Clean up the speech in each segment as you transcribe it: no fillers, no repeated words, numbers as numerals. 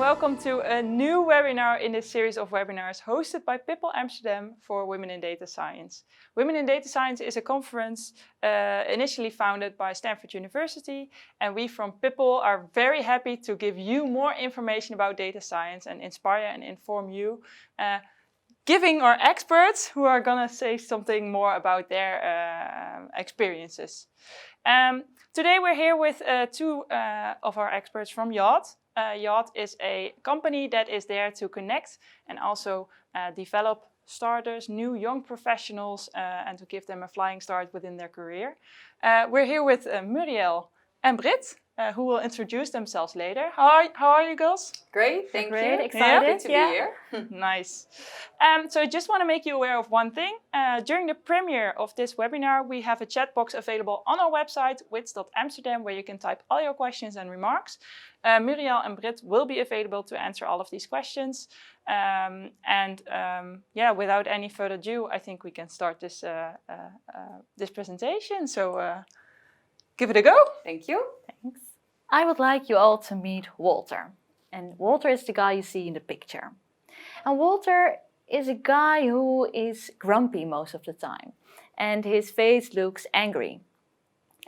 welcome to a new webinar in this series of webinars hosted by Pipple Amsterdam for Women in Data Science. Women in Data Science is a conference initially founded by Stanford University, and we from Pipple are very happy to give you more information about data science and inspire and inform you, giving our experts who are going to say something more about their experiences. Today we're here with two of our experts from Yacht. Yacht is a company that is there to connect and also develop starters, new young professionals, and to give them a flying start within their career. We're here with Muriël and Britt, who will introduce themselves later. How are you girls? Great, thank you. Excited to be here. Nice. So I just want to make you aware of one thing. During the premiere of this webinar, we have a chat box available on our website, wits.amsterdam, where you can type all your questions and remarks. Muriël and Britt will be available to answer all of these questions. Without any further ado, I think we can start this presentation. So give it a go. Thank you. Thanks. I would like you all to meet Walter. And Walter is the guy you see in the picture. And Walter is a guy who is grumpy most of the time. And his face looks angry.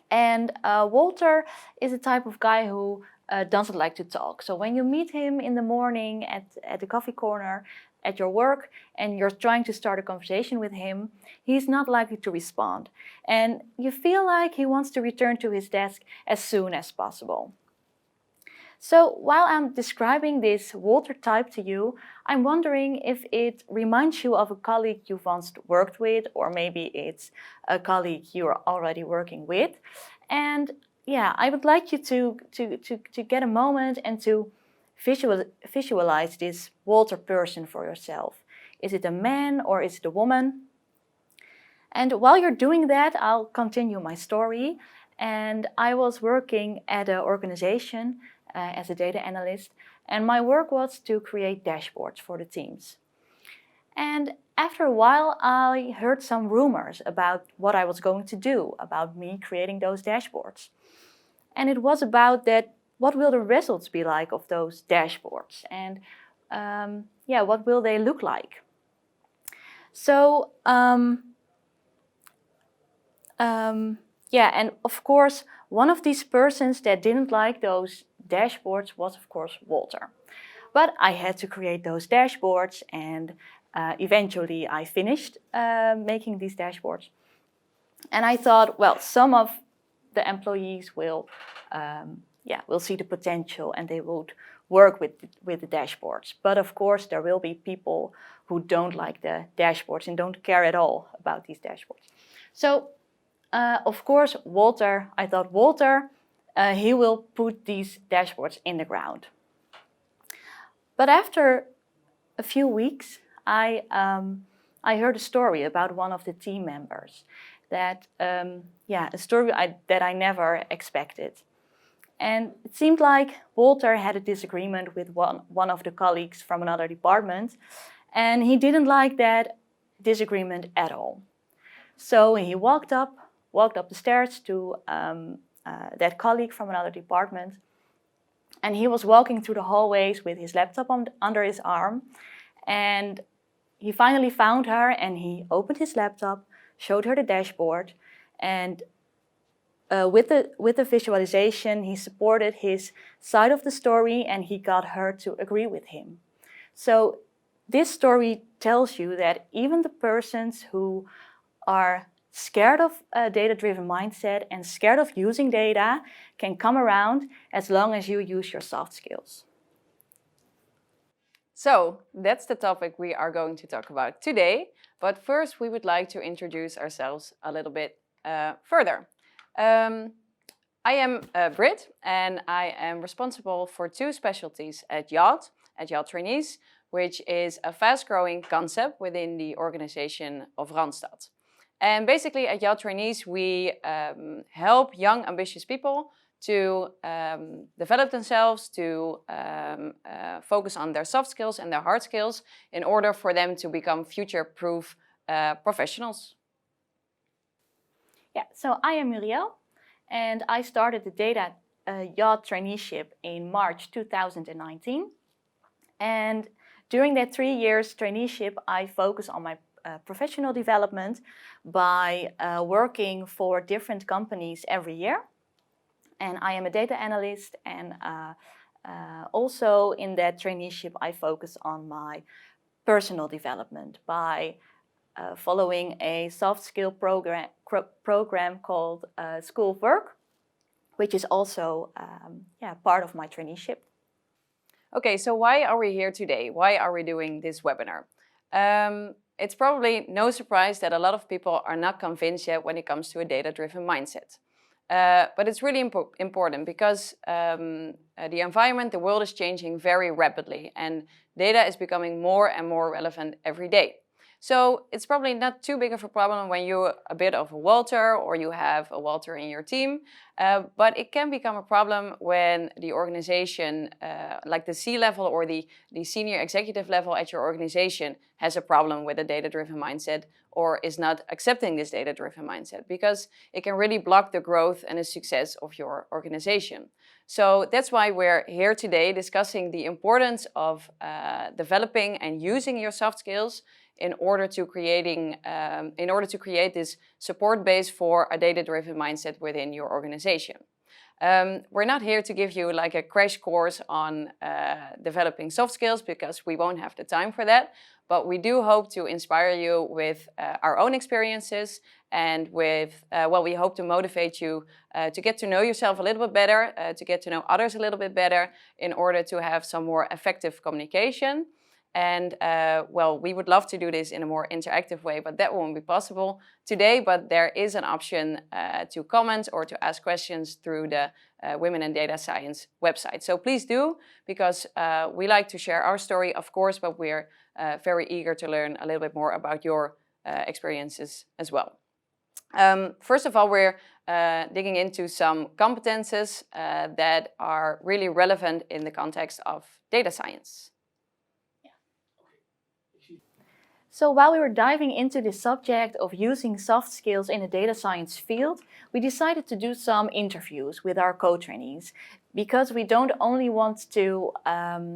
And Walter is a type of guy who doesn't like to talk. So when you meet him in the morning at the coffee corner at your work and you're trying to start a conversation with him, he's not likely to respond. And you feel like he wants to return to his desk as soon as possible. So while I'm describing this Walter type to you, I'm wondering if it reminds you of a colleague you've once worked with, or maybe it's a colleague you're already working with. And yeah, I would like you to get a moment and to visualize this Walter person for yourself. Is it a man or is it a woman? And while you're doing that, I'll continue my story. And I was working at an organization as a data analyst, and my work was to create dashboards for the teams. And after a while, I heard some rumors about what I was going to do, about me creating those dashboards. And it was about that, what will the results be like of those dashboards? And what will they look like? So, and of course, one of these persons that didn't like those dashboards was, of course, Walter. But I had to create those dashboards, and eventually I finished making these dashboards. And I thought, well, some of the employees will see the potential and they would work with the dashboards. But of course, there will be people who don't like the dashboards and don't care at all about these dashboards. So, of course, I thought Walter, he will put these dashboards in the ground. But after a few weeks, I heard a story about one of the team members. That a story that I never expected. And it seemed like Walter had a disagreement with one of the colleagues from another department, and he didn't like that disagreement at all. So he walked up the stairs to that colleague from another department, and he was walking through the hallways with his laptop under his arm, and he finally found her and he opened his laptop, showed her the dashboard, and with the visualization, he supported his side of the story and he got her to agree with him. So this story tells you that even the persons who are scared of a data-driven mindset and scared of using data can come around as long as you use your soft skills. So that's the topic we are going to talk about today. But first, we would like to introduce ourselves a little bit further. I am Britt, and I am responsible for two specialties at Yacht Trainees, which is a fast-growing concept within the organization of Randstad. And basically at Yacht Trainees, we help young, ambitious people to develop themselves, to focus on their soft skills and their hard skills in order for them to become future-proof professionals. Yeah, so I am Muriël, and I started the Yacht traineeship in March 2019. And during that 3 years traineeship, I focus on my professional development by working for different companies every year. And I am a data analyst, and also in that traineeship, I focus on my personal development by following a soft skill program called School of Work, which is also part of my traineeship. Okay, so why are we here today? Why are we doing this webinar? It's probably no surprise that a lot of people are not convinced yet when it comes to a data-driven mindset. But it's really important because the environment, the world is changing very rapidly, and data is becoming more and more relevant every day. So it's probably not too big of a problem when you're a bit of a Walter or you have a Walter in your team, but it can become a problem when the organization, like the C-level or the senior executive level at your organization, has a problem with a data-driven mindset or is not accepting this data-driven mindset, because it can really block the growth and the success of your organization. So that's why we're here today discussing the importance of developing and using your soft skills in order to create this support base for a data-driven mindset within your organization. We're not here to give you like a crash course on developing soft skills, because we won't have the time for that. But we do hope to inspire you with our own experiences, and with, we hope to motivate you to get to know yourself a little bit better, to get to know others a little bit better, in order to have some more effective communication. And we would love to do this in a more interactive way, but that won't be possible today. But there is an option to comment or to ask questions through the Women in Data Science website. So please do, because we like to share our story, of course, but we're very eager to learn a little bit more about your experiences as well. First of all, we're digging into some competences that are really relevant in the context of data science. So while we were diving into the subject of using soft skills in the data science field, we decided to do some interviews with our co-trainees, because we don't only want to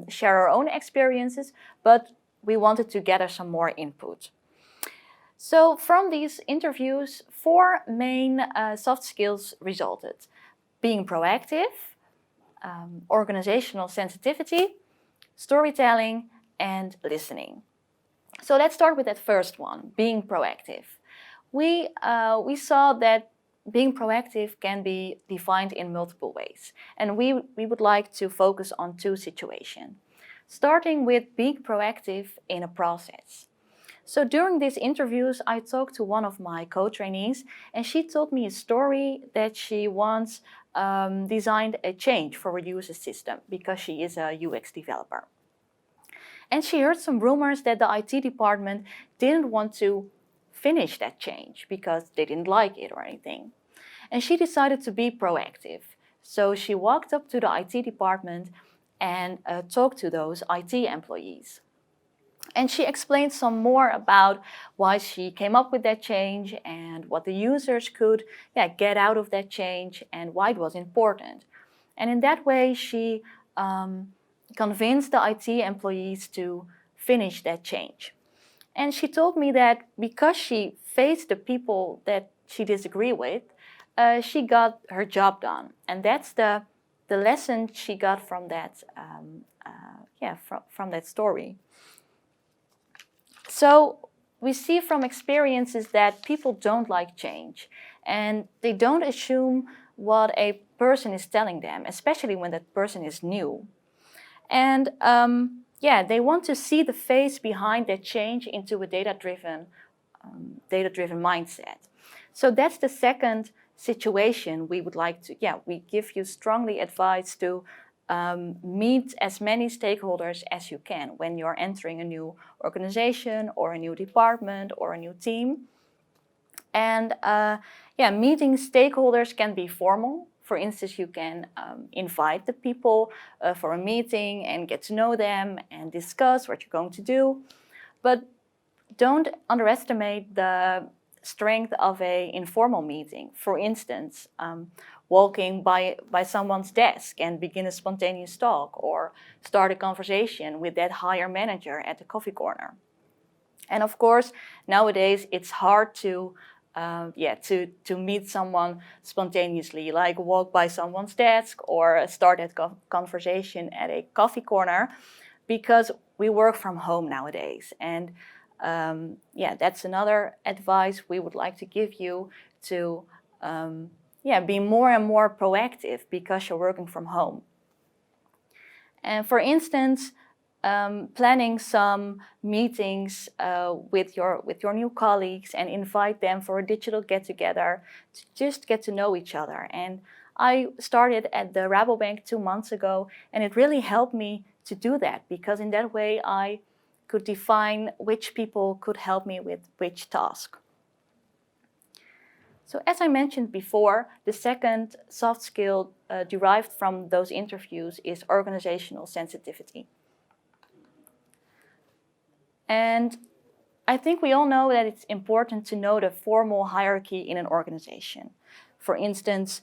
share our own experiences, but we wanted to gather some more input. So from these interviews, 4 main soft skills resulted: being proactive, organizational sensitivity, storytelling, and listening. So let's start with that first one, being proactive. We saw that being proactive can be defined in multiple ways, and we would like to focus on 2 situations, starting with being proactive in a process. So during these interviews, I talked to one of my co-trainees, and she told me a story that she once designed a change for a user system, because she is a UX developer. And she heard some rumors that the IT department didn't want to finish that change because they didn't like it or anything. And she decided to be proactive. So she walked up to the IT department and talked to those IT employees. And she explained some more about why she came up with that change and what the users could get out of that change and why it was important. And in that way, she convinced the IT employees to finish that change. And she told me that because she faced the people that she disagreed with, she got her job done. And that's the lesson she got from that, from that story. So we see from experiences that people don't like change, and they don't assume what a person is telling them, especially when that person is new. And they want to see the face behind that change into a data-driven mindset. So that's the second situation we would like to, we give you strongly advice to meet as many stakeholders as you can when you're entering a new organization or a new department or a new team. And meeting stakeholders can be formal. For instance, you can invite the people for a meeting and get to know them and discuss what you're going to do. But don't underestimate the strength of an informal meeting. For instance, walking by someone's desk and begin a spontaneous talk, or start a conversation with that higher manager at the coffee corner. And of course, nowadays it's hard to meet someone spontaneously, like walk by someone's desk or start that conversation at a coffee corner, because we work from home nowadays. And that's another advice we would like to give you, to be more and more proactive because you're working from home. And for instance, planning some meetings with your new colleagues and invite them for a digital get-together to just get to know each other. And I started at the Rabobank 2 months ago, and it really helped me to do that, because in that way I could define which people could help me with which task. So as I mentioned before, the second soft skill derived from those interviews is organizational sensitivity. And I think we all know that it's important to know the formal hierarchy in an organization. For instance,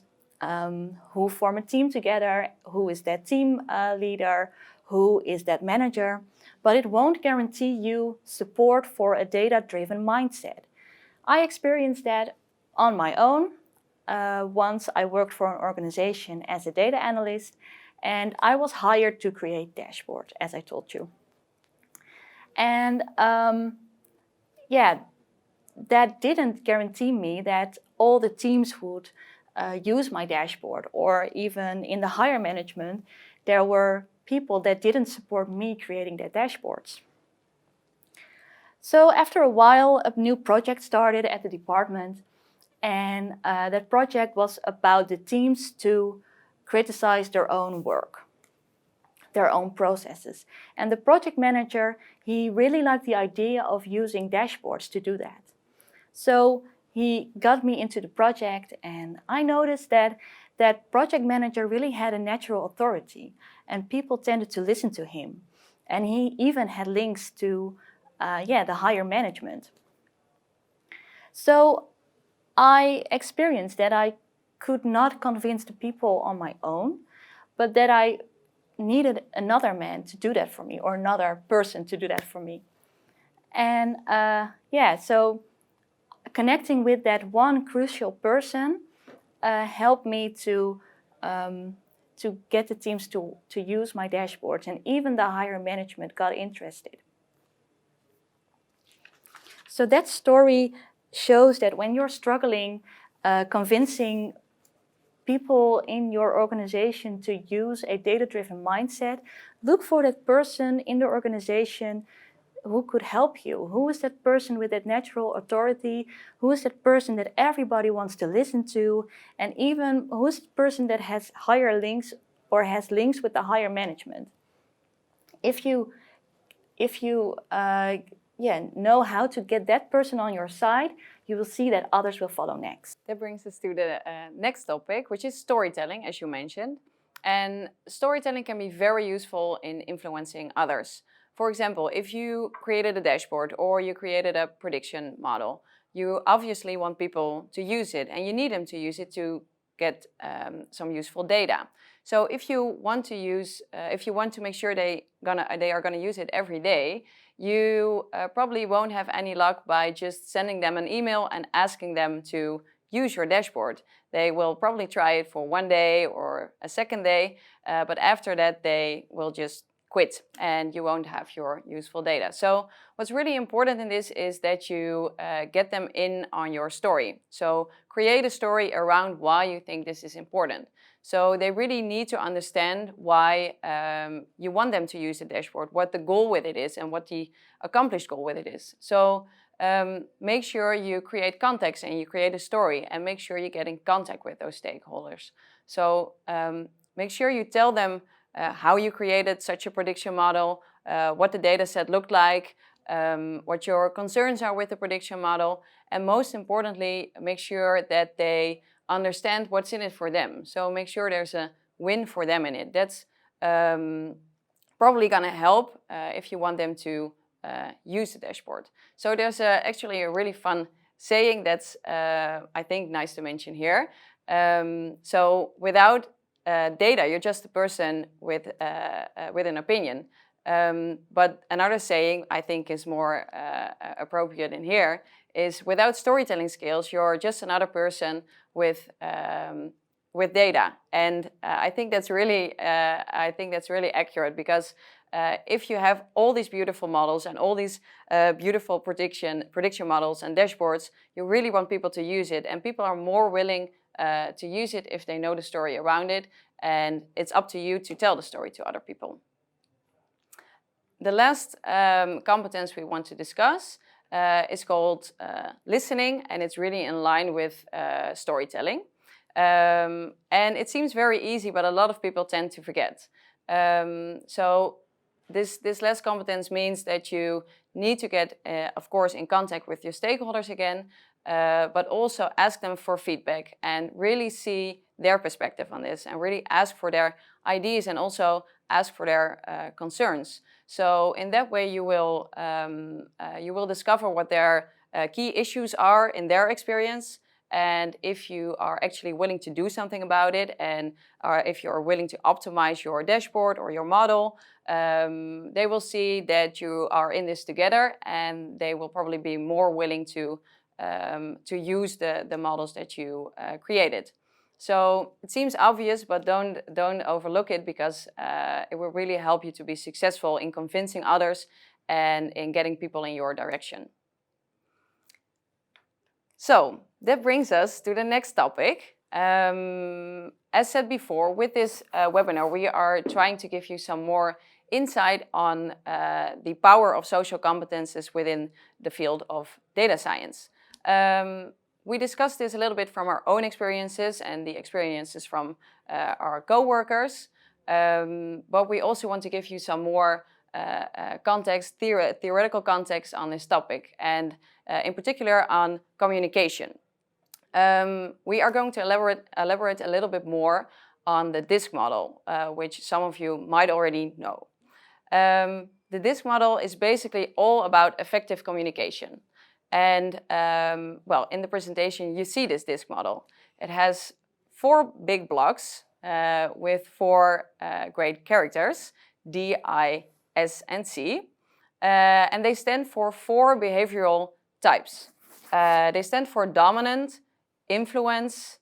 who form a team together, who is that team leader, who is that manager, but it won't guarantee you support for a data-driven mindset. I experienced that on my own. Once I worked for an organization as a data analyst, and I was hired to create dashboards, as I told you. And that didn't guarantee me that all the teams would use my dashboard, or even in the higher management, there were people that didn't support me creating their dashboards. So after a while, a new project started at the department, and that project was about the teams to criticize their own work, their own processes. And the project manager, he really liked the idea of using dashboards to do that. So he got me into the project, and I noticed that that project manager really had a natural authority, and people tended to listen to him. And he even had links to the higher management. So I experienced that I could not convince the people on my own, but that I needed another man to do that for me, or another person to do that for me. And so connecting with that one crucial person helped me to get the teams to use my dashboards, and even the higher management got interested. So that story shows that when you're struggling convincing people in your organization to use a data-driven mindset, look for that person in the organization who could help you. Who is that person with that natural authority? Who is that person that everybody wants to listen to? And even who is the person that has higher links, or has links with the higher management? If you know how to get that person on your side, you will see that others will follow next. That brings us to the next topic, which is storytelling, as you mentioned. And storytelling can be very useful in influencing others. For example, if you created a dashboard or you created a prediction model, you obviously want people to use it, and you need them to use it to get some useful data. So if you want to make sure they are gonna use it every day, you probably won't have any luck by just sending them an email and asking them to use your dashboard. They will probably try it for 1 day or a second day, but after that they will just quit, and you won't have your useful data. So what's really important in this is that you get them in on your story. So create a story around why you think this is important. So they really need to understand why you want them to use the dashboard, what the goal with it is, and what the accomplished goal with it is. So make sure you create context and you create a story, and make sure you get in contact with those stakeholders. So make sure you tell them how you created such a prediction model, what the data set looked like, what your concerns are with the prediction model, and most importantly, make sure that they understand what's in it for them. So make sure there's a win for them in it. That's probably gonna help if you want them to use the dashboard. So there's actually a really fun saying that's, I think, nice to mention here. So without data, you're just a person with an opinion. But another saying I think is more appropriate in here is without storytelling skills, you're just another person with data. And I think that's really accurate, because if you have all these beautiful models and all these beautiful prediction models and dashboards, you really want people to use it, and people are more willing to use it if they know the story around it, and it's up to you to tell the story to other people. The last competence we want to discuss is called listening, and it's really in line with storytelling. And it seems very easy, but a lot of people tend to forget. So this last competence means that you need to get, of course, in contact with your stakeholders again, but also ask them for feedback and really see their perspective on this, and really ask for their ideas and also ask for their concerns. So in that way, you will discover what their key issues are in their experience, and if you are actually willing to do something about it, and if you are willing to optimize your dashboard or your model, they will see that you are in this together, and they will probably be more willing to use the models that you created. So it seems obvious, but don't overlook it, because it will really help you to be successful in convincing others and in getting people in your direction. So that brings us to the next topic. As said before, with this webinar, we are trying to give you some more insight on the power of social competences within the field of data science. We discussed this a little bit from our own experiences and the experiences from our co-workers, but we also want to give you some more theoretical context on this topic, and in particular on communication. We are going to elaborate a little bit more on the DISC model, which some of you might already know. The DISC model is basically all about effective communication. And well, in the presentation, you see this DISC model. It has 4 big blocks with 4 great characters, D, I, S, and C. And they stand for 4 behavioral types. They stand for dominant, influence,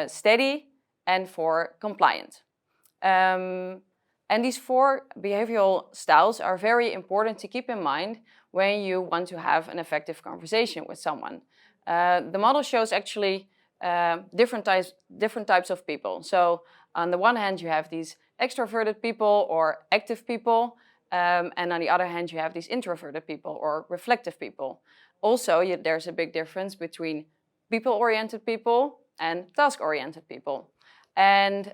steady, and for compliant. And these 4 behavioral styles are very important to keep in mind when you want to have an effective conversation with someone. The model shows actually different types of people. So on the one hand, you have these extroverted people or active people, and on the other hand, you have these introverted people or reflective people. Also, there's a big difference between people-oriented people and task-oriented people. And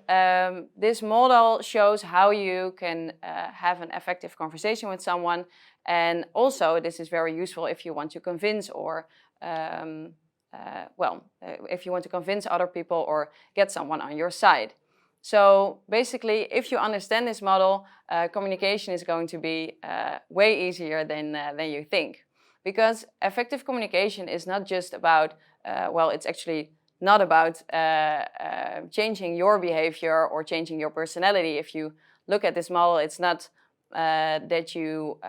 this model shows how you can have an effective conversation with someone. And also, this is very useful if you want to convince or, if you want to convince other people or get someone on your side. So basically, if you understand this model, communication is going to be way easier than you think. Because effective communication is not just about, it's actually not about changing your behavior or changing your personality. If you look at this model, it's not that you,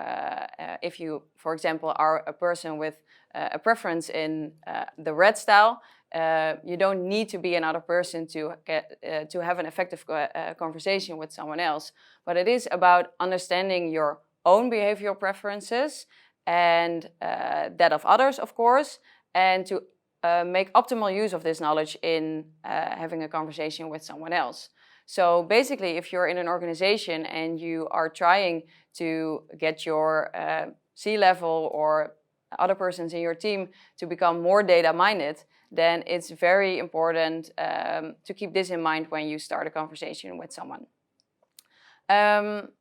if you, for example, are a person with a preference in the red style, you don't need to be another person to have an effective conversation with someone else. But it is about understanding your own behavioral preferences and that of others, of course, and to make optimal use of this knowledge in having a conversation with someone else. So basically, if you're in an organization and you are trying to get your C-level or other persons in your team to become more data-minded, then it's very important to keep this in mind when you start a conversation with someone.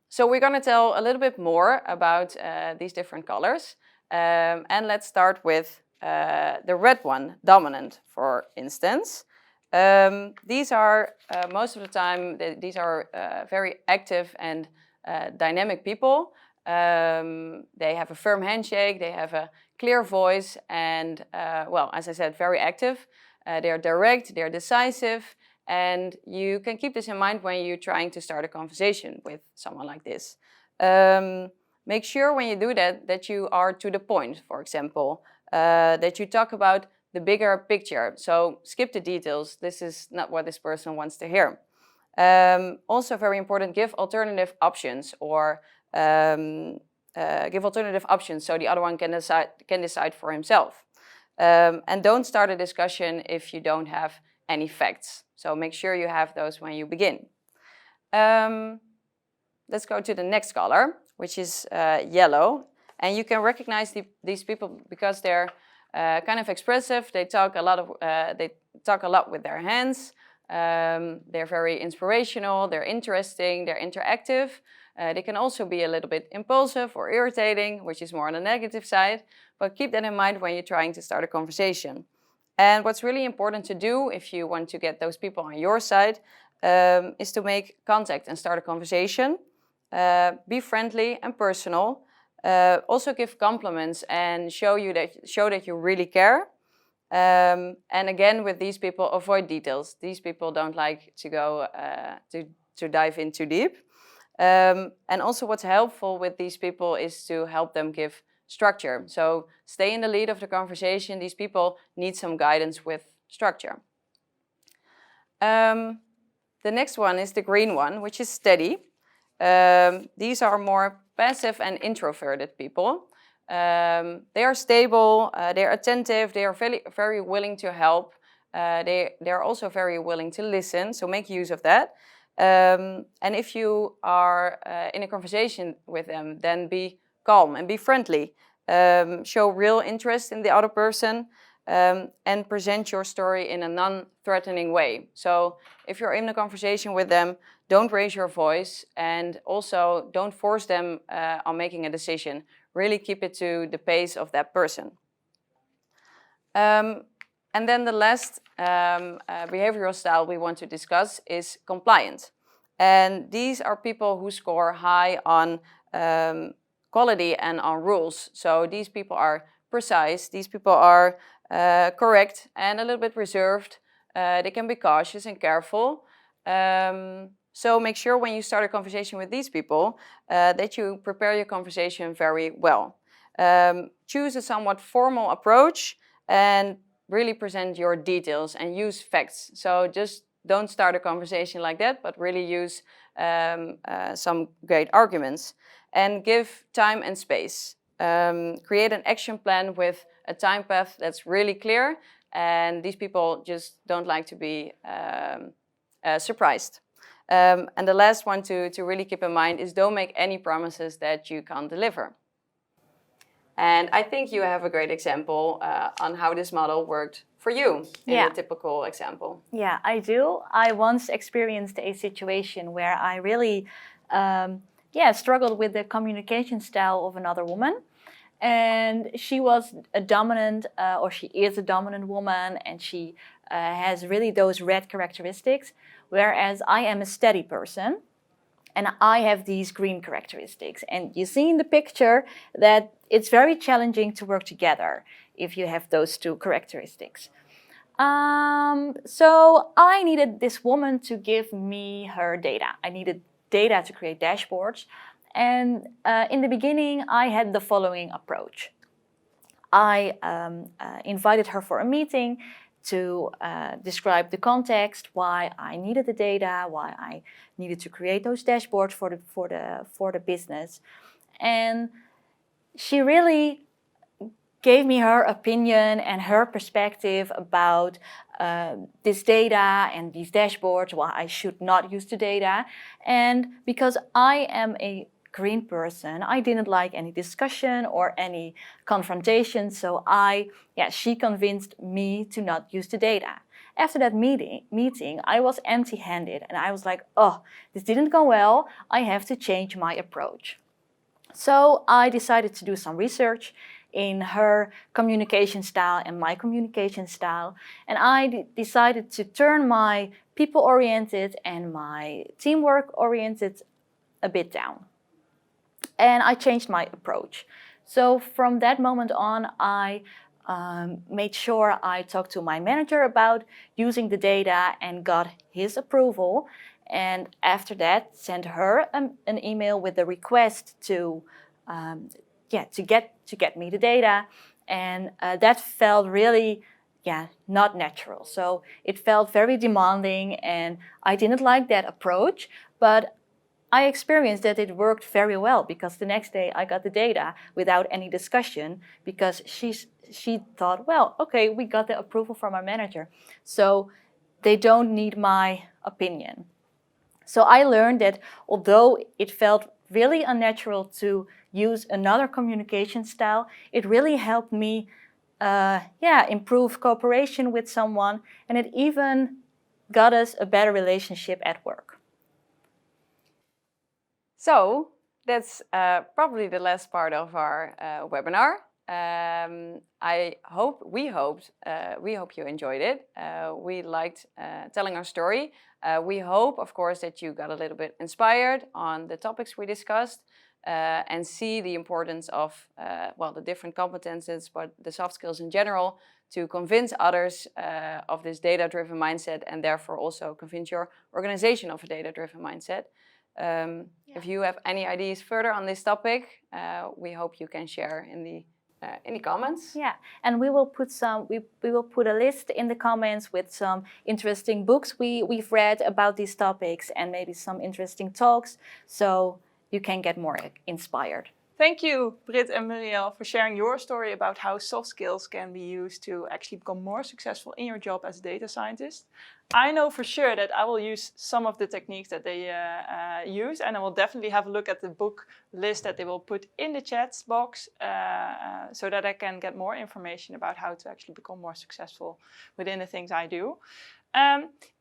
So we're going to tell a little bit more about these different colors. And let's start with the red one, dominant, for instance. These are, most of the time, these are very active and dynamic people. They have a firm handshake, they have a clear voice, and well, as I said, very active. They're direct, they're decisive, and you can keep this in mind when you're trying to start a conversation with someone like this. Make sure when you do that you are to the point, for example, that you talk about the bigger picture. So skip the details. This is not what this person wants to hear. Also very important, give alternative options, or give alternative options so the other one can decide for himself. And don't start a discussion if you don't have any facts. So make sure you have those when you begin. Let's go to the next color, which is yellow. And you can recognize these people because they're kind of expressive. They talk a lot with their hands. They're very inspirational. They're interesting. They're interactive. They can also be a little bit impulsive or irritating, which is more on the negative side. But keep that in mind when you're trying to start a conversation. And what's really important to do if you want to get those people on your side is to make contact and start a conversation. Be friendly and personal. Also give compliments and show that you really care. And again, with these people, avoid details. These people don't like to go to dive in too deep. And also what's helpful with these people is to help them give structure. So stay in the lead of the conversation. These people need some guidance with structure. The next one is the green one, which is steady. These are more passive and introverted people. They are stable, they're attentive, they are very willing to help. They're also very willing to listen, so make use of that. And if you are in a conversation with them, then be calm and be friendly. Show real interest in the other person, and present your story in a non-threatening way. So if you're in a conversation with them, don't raise your voice, and also don't force them on making a decision. Really keep it to the pace of that person. And then the last behavioral style we want to discuss is compliant. And these are people who score high on quality and on rules. So these people are precise, these people are correct and a little bit reserved. They can be cautious and careful. So make sure when you start a conversation with these people that you prepare your conversation very well. Choose a somewhat formal approach and really present your details and use facts. So just don't start a conversation like that, but really use some great arguments. And give time and space. Create an action plan with a time path that's really clear, and these people just don't like to be surprised. And the last one to really keep in mind is don't make any promises that you can't deliver. And I think you have a great example on how this model worked for you in a typical example. Yeah, I do. I once experienced a situation where I really struggled with the communication style of another woman. And she was a dominant, or she is a dominant woman, and she has really those red characteristics, whereas I am a steady person, and I have these green characteristics. And you see in the picture that it's very challenging to work together if you have those two characteristics. So I needed this woman to give me her data. I needed data to create dashboards. And in the beginning, I had the following approach. I invited her for a meeting to describe the context, why I needed the data, why I needed to create those dashboards for the business. And she really gave me her opinion and her perspective about this data and these dashboards, why I should not use the data. And because I am a green person, I didn't like any discussion or any confrontation, so she convinced me to not use the data. After that meeting, I was empty-handed, and I was like, oh, this didn't go well, I have to change my approach. So I decided to do some research in her communication style and my communication style, and I decided to turn my people-oriented and my teamwork-oriented a bit down. and I changed my approach. So from that moment on, I made sure I talked to my manager about using the data and got his approval. And after that, sent her an email with the request to get me the data. And that felt really not natural. So it felt very demanding, and I didn't like that approach, but I experienced that it worked very well, because the next day I got the data without any discussion, because she thought, well, okay, we got the approval from our manager, so they don't need my opinion. So I learned that although it felt really unnatural to use another communication style, it really helped me improve cooperation with someone, and it even got us a better relationship at work. So that's probably the last part of our webinar. We hope you enjoyed it. We liked telling our story. We hope, of course, that you got a little bit inspired on the topics we discussed, and see the importance of the different competences, but the soft skills in general, to convince others of this data-driven mindset, and therefore also convince your organization of a data-driven mindset. If you have any ideas further on this topic, we hope you can share in the comments. Yeah, and we will put a list in the comments with some interesting books we've read about these topics, and maybe some interesting talks, so you can get more inspired. Thank you, Britt and Muriël, for sharing your story about how soft skills can be used to actually become more successful in your job as a data scientist. I know for sure that I will use some of the techniques that they use, and I will definitely have a look at the book list that they will put in the chat box, so that I can get more information about how to actually become more successful within the things I do.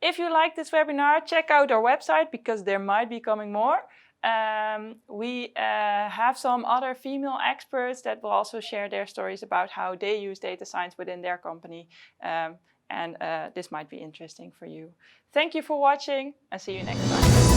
If you like this webinar, check out our website, because there might be coming more. We have some other female experts that will also share their stories about how they use data science within their company, and this might be interesting for you. Thank you for watching, and see you next time.